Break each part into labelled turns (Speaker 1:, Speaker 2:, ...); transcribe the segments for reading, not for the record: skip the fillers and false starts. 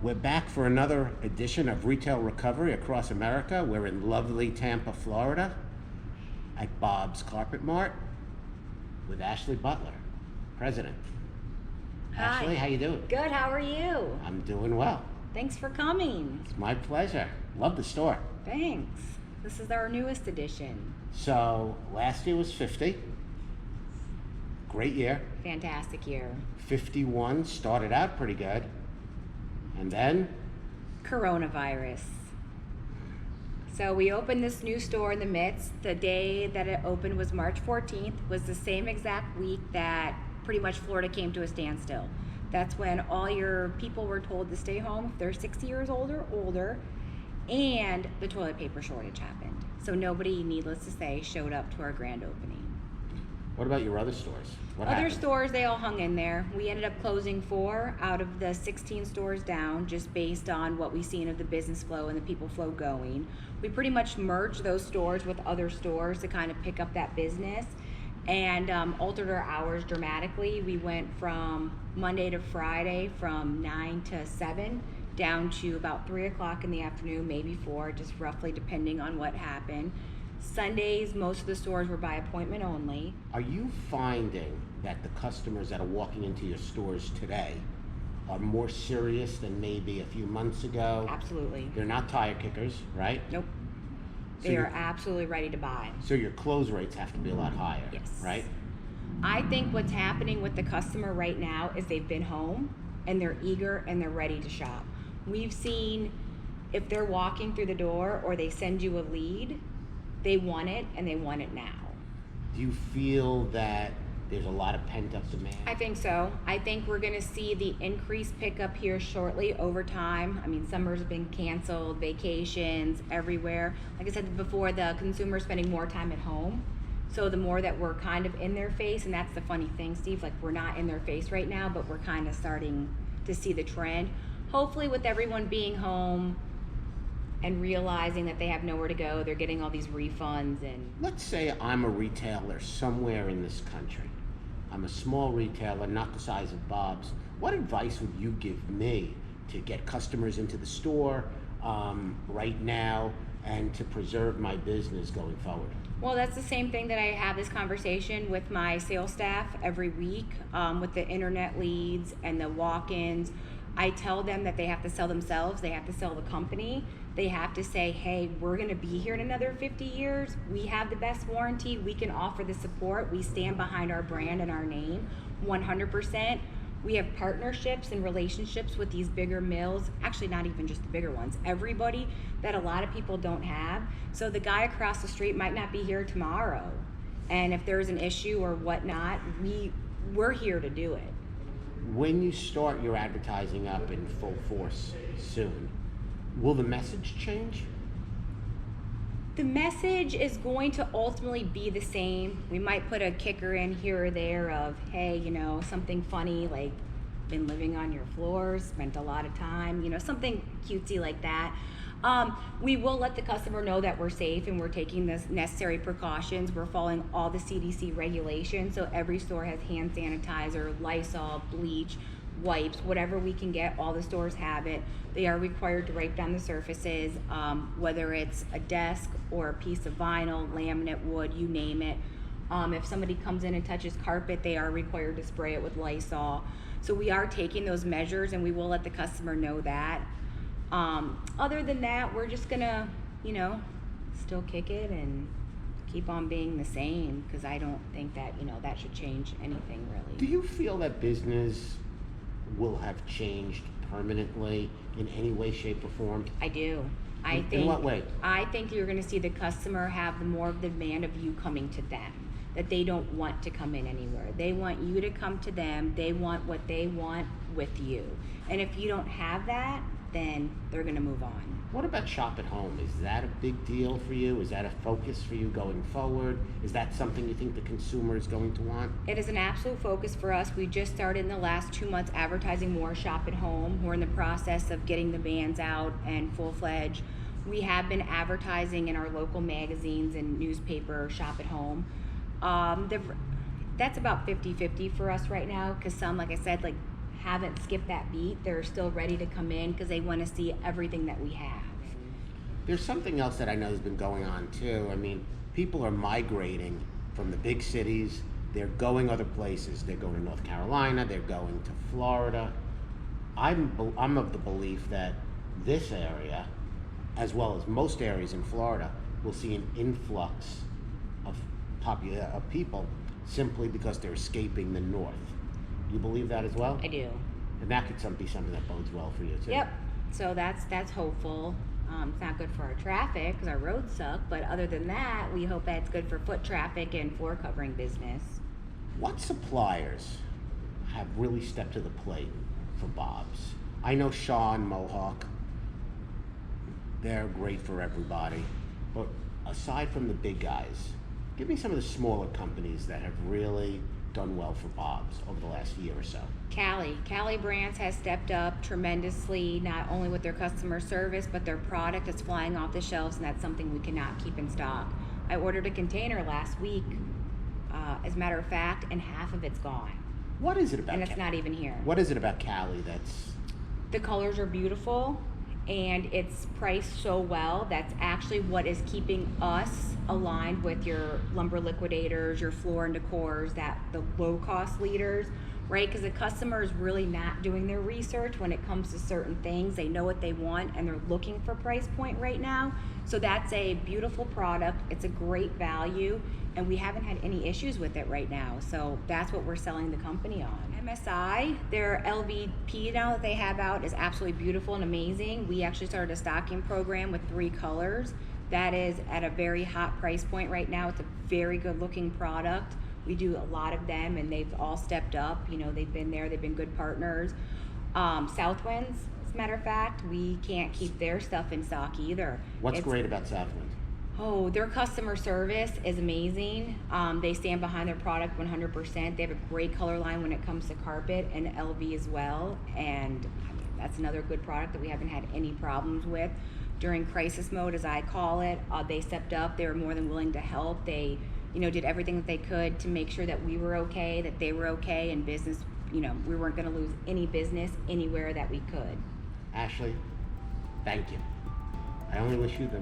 Speaker 1: We're back for another edition of Retail Recovery across America. We're in lovely Tampa, Florida, at Bob's Carpet Mart with Ashlie Butler, president.
Speaker 2: Hi.
Speaker 1: Ashlie, how you doing?
Speaker 2: Good, how are you?
Speaker 1: I'm doing well.
Speaker 2: Thanks for coming.
Speaker 1: It's my pleasure. Love the store.
Speaker 2: Thanks. This is our newest edition.
Speaker 1: So last year was 50. Great year.
Speaker 2: Fantastic year.
Speaker 1: 51 started out pretty good. And then
Speaker 2: Coronavirus. So we opened this new store in the midst. The day that it opened was March 14th, was the same exact week that pretty much Florida came to a standstill. That's when all your people were told to stay home if they're 60 years old or older, and the toilet paper shortage happened. So nobody, needless to say, showed up to our grand opening.
Speaker 1: what about your other stores? What
Speaker 2: Other
Speaker 1: happened?
Speaker 2: stores, they all hung in there. We ended up closing 4 out of the 16 stores down, just based on what we seen of the business flow and the people flow going. We pretty much merged those stores with other stores to kind of pick up that business, and altered our hours dramatically. We went from Monday to Friday from 9 to 7 down to about 3 o'clock in the afternoon, maybe 4, just roughly depending on what happened. Sundays, most of the stores were by appointment only.
Speaker 1: Are you finding that the customers that are walking into your stores today are more serious than maybe a few months ago?
Speaker 2: Absolutely.
Speaker 1: They're not tire kickers, right?
Speaker 2: Nope.
Speaker 1: So
Speaker 2: They
Speaker 1: you're-
Speaker 2: are absolutely ready to buy.
Speaker 1: So your close rates have to be a lot higher,
Speaker 2: Yes.
Speaker 1: right?
Speaker 2: I think what's happening with the customer right now is they've been home and they're eager and they're ready to shop. We've seen if they're walking through the door or they send you a lead, they want it and they want it now.
Speaker 1: Do you feel that there's a lot of pent-up demand?
Speaker 2: I think so. I think we're going to see the increased pickup here shortly over time. I mean, summers have been canceled, vacations everywhere. Like I said before, the consumer's spending more time at home. So the more that we're kind of in their face, and that's the funny thing, Steve, like we're not in their face right now, but we're kind of starting to see the trend. Hopefully with everyone being home and realizing that they have nowhere to go, they're getting all these refunds and
Speaker 1: Let's say I'm a retailer somewhere in this country. I'm a small retailer, not the size of Bob's. What advice would you give me to get customers into the store right now and to preserve my business going forward?
Speaker 2: Well, that's the same thing that I have this conversation with my sales staff every week with the internet leads and the walk-ins. I tell them that they have to sell themselves, they have to sell the company, they have to say, hey, we're gonna be here in another 50 years, we have the best warranty, we can offer the support, we stand behind our brand and our name 100%. We have partnerships and relationships with these bigger mills, actually not even just the bigger ones, everybody that a lot of people don't have. So the guy across the street might not be here tomorrow. And if there's an issue or whatnot, we're here to do it.
Speaker 1: When you start your advertising up in full force soon, will the message change?
Speaker 2: The message is going to ultimately be the same. We might put a kicker in here or there of, hey, you know, something funny like been living on your floors, spent a lot of time, you know, something cutesy like that. We will let the customer know that we're safe and we're taking the necessary precautions. We're following all the CDC regulations. So every store has hand sanitizer, Lysol, bleach, wipes, whatever we can get, all the stores have it. They are required to wipe down the surfaces, whether it's a desk or a piece of vinyl, laminate, wood, you name it. If somebody comes in and touches carpet, they are required to spray it with Lysol. So we are taking those measures and we will let the customer know that. Other than that, we're just gonna, you know, still kick it and keep on being the same, because I don't think that, you know, that should change anything really.
Speaker 1: Do you feel that business will have changed permanently in any way, shape, or form?
Speaker 2: I do.
Speaker 1: In what way?
Speaker 2: I think you're going to see the customer have the more of the demand of you coming to them, that they don't want to come in anywhere. They want you to come to them. They want what they want with you. And if you don't have that, then they're going to move on.
Speaker 1: What about shop at home? Is that a big deal for you? Is that a focus for you going forward? Is that something you think the consumer is going to want?
Speaker 2: It is an absolute focus for us. We just started in the last 2 months advertising more shop at home. We're in the process of getting the vans out and full-fledged. We have been advertising in our local magazines and newspaper shop at home. That's about 50-50 for us right now, because some, like I said, like haven't skipped that beat. They're still ready to come in because they want to see everything that we have.
Speaker 1: There's something else that I know has been going on too. I mean, people are migrating from the big cities. They're going other places. They're going to North Carolina. They're going to Florida. I'm of the belief that this area, as well as most areas in Florida, will see an influx of people simply because they're escaping the north. You believe that as well?
Speaker 2: I do.
Speaker 1: And that could be something that bodes well for you too.
Speaker 2: Yep. So that's hopeful. It's not good for our traffic because our roads suck, but other than that, we hope that's good for foot traffic and floor covering business.
Speaker 1: What suppliers have really stepped to the plate for Bob's? I know Shaw and Mohawk, they're great for everybody, but aside from the big guys, give me some of the smaller companies that have really done well for Bob's over the last year or so.
Speaker 2: Cali Brands has stepped up tremendously, not only with their customer service, but their product is flying off the shelves, and that's something we cannot keep in stock. I ordered a container last week, as a matter of fact, and half of it's gone.
Speaker 1: What is it about
Speaker 2: And it's not even here.
Speaker 1: What is it about Cali that's...
Speaker 2: The colors are beautiful, and it's priced so well. That's actually what is keeping us aligned with your lumber liquidators, your floor and decors, the low cost leaders, right? Because the customer is really not doing their research when it comes to certain things. They know what they want and they're looking for price point right now. So that's a beautiful product. It's a great value, and we haven't had any issues with it right now. So that's what we're selling the company on. MSI, their LVP now that they have out is absolutely beautiful and amazing. We actually started a stocking program with 3 colors. That is at a very hot price point right now. It's a very good looking product. We do a lot of them, and they've all stepped up. You know, they've been there, they've been good partners. Southwinds, as a matter of fact, we can't keep their stuff in stock either.
Speaker 1: What's great about Southwind?
Speaker 2: Oh, their customer service is amazing. They stand behind their product 100%. They have a great color line when it comes to carpet and LV as well. And I mean, that's another good product that we haven't had any problems with. During crisis mode, as I call it, they stepped up. They were more than willing to help. They, did everything that they could to make sure that we were okay, that they were okay, and business, we weren't going to lose any business anywhere that we could.
Speaker 1: Ashlie, thank you. I only wish you the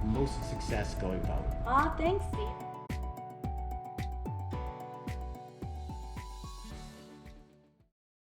Speaker 1: most success going forward.
Speaker 2: Thanks, Steve.